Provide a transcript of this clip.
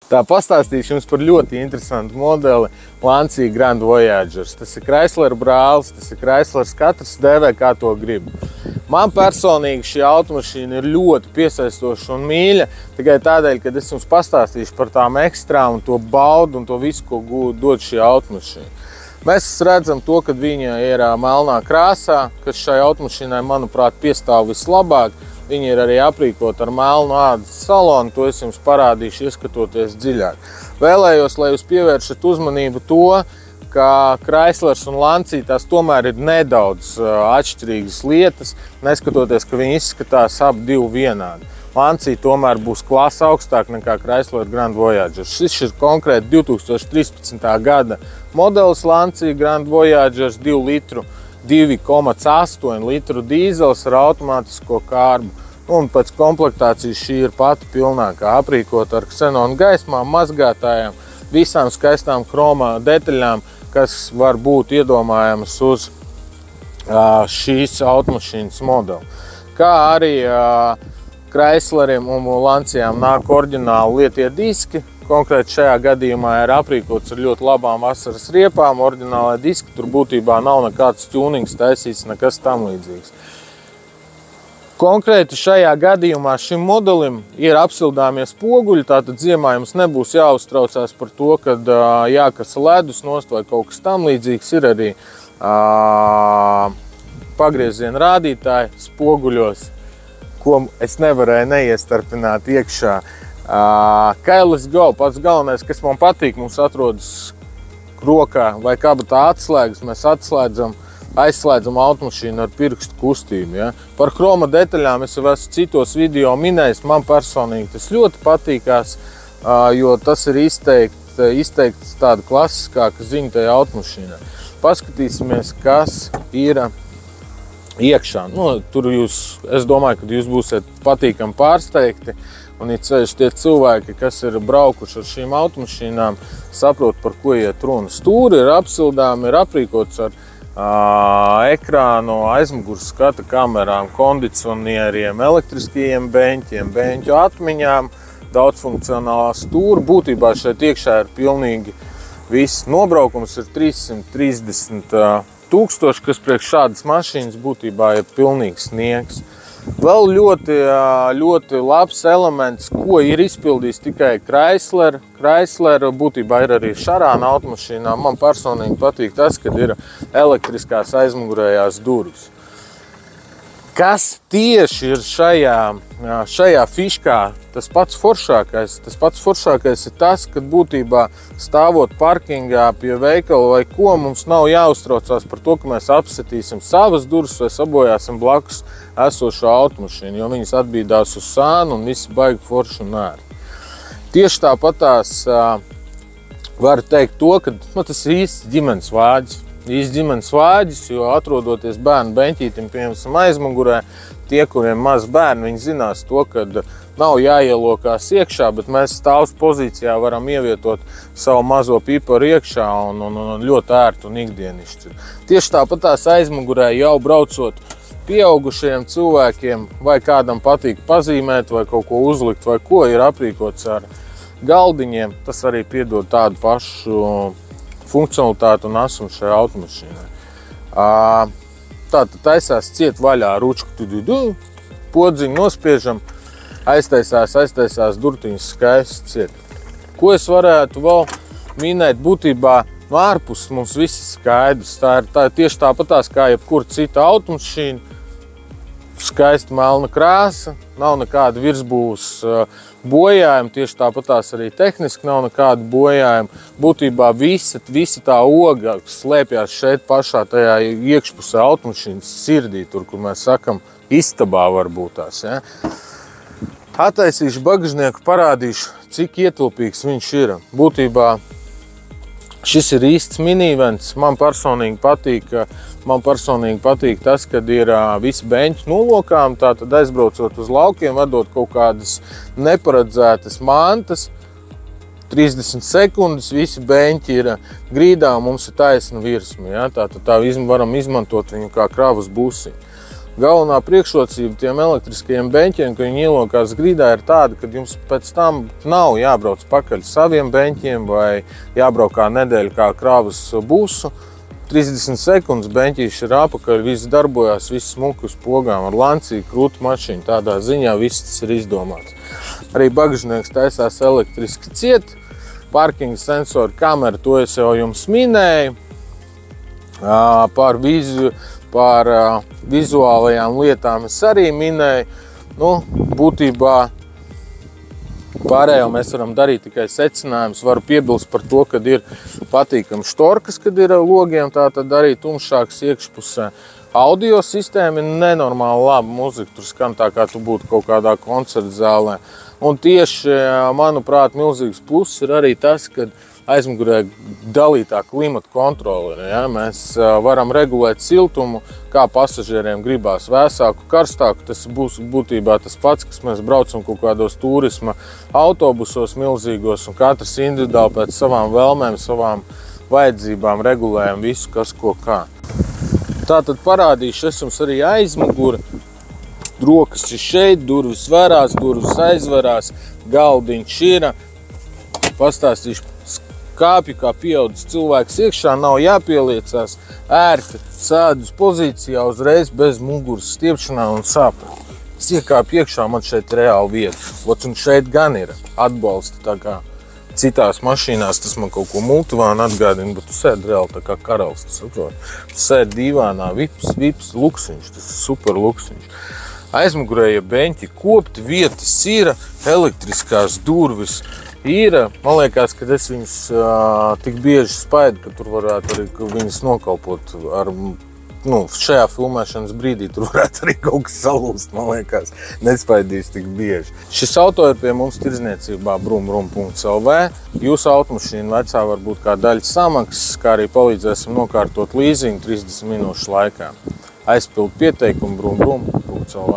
Tā pastāstīšu jums par ļoti interesantu modeli Lancia Grand Voyagers. Tas ir Chrysler brālis, tas ir Chryslers, katrs dēvē kā to grib. Man personīgi šī automašīna ir ļoti piesaistoša un mīļa, tikai tādēļ, kad es jums pastāstīšu par tām ekstrām un to baudu un to visu, ko dod šī automašīna. Mēs redzam to, ka viņa ir melnā krāsā, kas šai automašīnai, manuprāt, piestāv vislabāk. Viņa ir arī aprīkota ar melnu ādas salonu, to es jums parādīšu, ieskatoties dziļāk. Vēlējos, lai jūs pievēršat uzmanību to, ka Chryslers un Lancia tās tomēr ir nedaudz atšķirīgas lietas, neskatoties, ka viņi izskatās ap divi vienādi. Lancia tomēr būs klase augstāk nekā Chrysler Grand Voyagers. Šis ir konkrēti 2013. gada modelis Lancia Grand Voyagers 2 litru. 2,8 litru dīzels ar automātisko kārbu. Un pēc komplektācijas šī ir pati pilnākā, aprīkota ar ksenonu gaismām, mazgātājiem, visām skaistām kromā detaļām, kas var būt iedomājamas uz šīs automašīnas modeli. Kā arī Chrysleriem un Lanciām nāk oriģināli lietie diski. Konkrēti šajā gadījumā ir aprīkots ar ļoti labām vasaras riepām, oriģinālai diski, tur būtībā nav nekāds tunings taisīts, nekas tam līdzīgs. Konkrēti šajā gadījumā šim modelim ir apsildāmie spoguļi, tātad ziemā jums nebūs jāuztraucās par to, kad jākasa ledus nost vai kaut kas tam līdzīgs. Ir arī pagrieziena rādītāji spoguļos, ko es nevarēju neiestarpināt iekšā. Kailis Go, pats galvenais, kas man patīk, mums atrodas rokā vai kabatā atslēgas, mēs aizslēdzam automašīnu ar pirkstu kustību. Ja? Par kroma detaļām es jau esmu citos video minējis, man personīgi tas ļoti patīkās, jo tas ir izteikts tāda klasiskāka ziņa tajā automašīnā. Paskatīsimies, kas ir iekšā. Tur es domāju, ka jūs būsiet patīkami pārsteigti. Un ir ceļš tie cilvēki, kas ir braukuši ar šīm automašīnām, saprot, par ko iet runa. Stūri ir apsildāmi, ir aprīkots ar ekrānu, aizmugures skata kamerām, kondicionieriem, elektriskajiem beņķiem, beņķu atmiņām, daudzfunkcionālā stūra. Būtībā šeit iekšā ir pilnīgi viss. Nobraukums ir 330 000, kas priekš šādas mašīnas būtībā ir pilnīgs sniegs. Vēl ļoti labs elements, ko ir izpildījis tikai Chrysler. Chrysler būtībā ir arī šarāna automašīnā. Man personīgi patīk tas, kad ir elektriskās aizmugurējās durvis. Kas tieši ir šajā fiškā tas pats foršākais? Tas pats foršākais ir tas, ka būtībā stāvot parkingā pie veikala vai ko, mums nav jāuztraucās par to, ka mēs apsetīsim savas durvis vai sabojāsim blakus esošo automašīnu, jo viņas atbīdās uz sānu un viss baigi forši un ērti. Tieši tāpatās varu teikt to, ka tas ir īsts ģimenes vāģis. Īsts ģimenes vāģis, jo atrodoties bērnu beņķītim, piemēram, aizmugurē, tie, kuriem maz bērni, viņi zinās to, ka nav jāielokās iekšā, bet mēs stāvs pozīcijā varam ievietot savu mazo piparu iekšā un ļoti ērtu un ikdienišķi. Tieši tāpatās aizmugurē jau braucot pieaugušiem cilvēkiem, vai kādam patīk pazīmēt, vai kaut ko uzlikt, vai ko, ir aprīkots ar galdiņiem. Tas arī piedod tādu pašu funkcionalitāti un asumu šajā automašīnā. Tātad taisās ciet vaļā ručku, podziņu nospiežam, aiztaisās durtiņas skaisti ciet. Ko es varētu vēl minēt? Būtībā ārpus mums viss ir skaidrs. Tā ir tieši tāpatās kā jebkura cita automašīna. Skaista melna krāsa, nav nekāda virsbūves bojājuma, tieši tāpatās arī tehniski nav nekāda bojājuma. Būtībā visa tā oga slēpjās šeit pašā tajā iekšpusē automašīnas sirdī, tur, kur mēs sakam, istabā varbūt tās. Ja? Attaisīšu bagažnieku, parādīšu, cik ietilpīgs viņš ir. Būtībā šis ir īsts minivens. Man personīgi patīk tas, kad ir visi beņķi nolokām, tātad aizbraucot uz laukiem, vadot kaut kādas neparedzētas mantas, 30 sekundes, visi beņķi ir grīdā, mums ir taisna virsma, ja? Tātad varam izmantot viņu kā kravas busiņu. Galvenā priekšrocība tiem elektriskajiem beņķiem, ka viņi ielokās grīdā, ir tāda, ka jums pēc tam nav jābrauc pakaļ saviem beņķiem vai jābrauc kā nedēļu kā krāvas busu. 30 sekundes beņķīši ir apakaļ, viss darbojās, viss smuki uz pogām ar lancīgu, krūtu mašīnu. Tādā ziņā viss tas ir izdomāts. Arī bagažnieks taisās elektriski ciet. Parkinga sensoru kamera, to es jau jums minēju. Par vizuālajām lietām es arī minēju. Nu, būtībā pārējo mēs varam darīt tikai secinājumus. Varu piebilst par to, kad ir patīkams štorkas, kad ir logiem, tātad arī tumšāks iekšpusē. Audio sistēma ir nenormāli laba muzika, tur skan tā, kā tu būtu kaut kādā koncerta zālē. Un tieši, manuprāt, milzīgs pluss ir arī tas, ka aizmugurē dalītā klimata kontrole. Ja? Mēs varam regulēt siltumu, kā pasažieriem gribās vēsāku, karstāku. Tas būs būtībā tas pats, kas mēs braucam kaut kādos turisma autobusos milzīgos, un katrs individuāli pēc savām vēlmēm, savām vajadzībām regulējam visu, kas ko kā. Tātad parādīšu es jums arī aizmuguri. Rokas ir šeit, durvis verās, durvis aizverās, galdiņš ir. Pastāstīšu kāpju, kā pieaudzis cilvēks iekšā, nav jāpieliecās, ērti sēdus pozīcijā uzreiz bez muguras stiepšanā un sāpēm. Es iekāpu iekšā, man šeit reāli vieta. Un šeit gan ir atbalsta, tā kā citās mašīnās tas man kaut ko multivānu atgādina, bet tu sēdi reāli tā kā karalis, tu saproti. Tu sēdi divānā, vips, luksiņš, tas ir super luksiņš. Aizmugurēja beņķi kopti, vietas ir, elektriskās durvis ir. Man liekas, ka es viņus tik bieži spaidu, ka tur varētu arī viņus nokalpot ar, šajā filmēšanas brīdī tur varētu arī kaut kas salūst, man liekas, nespaidīs tik bieži. Šis auto ir pie mums tirdzniecībā brumrum.lv. Jūsu automašīna vecā var būt kā daļa samaksas, kā arī palīdzēsim nokārtot līzingu 30 minūšu laikā. Aizpild pieteikumu brumrum.lv.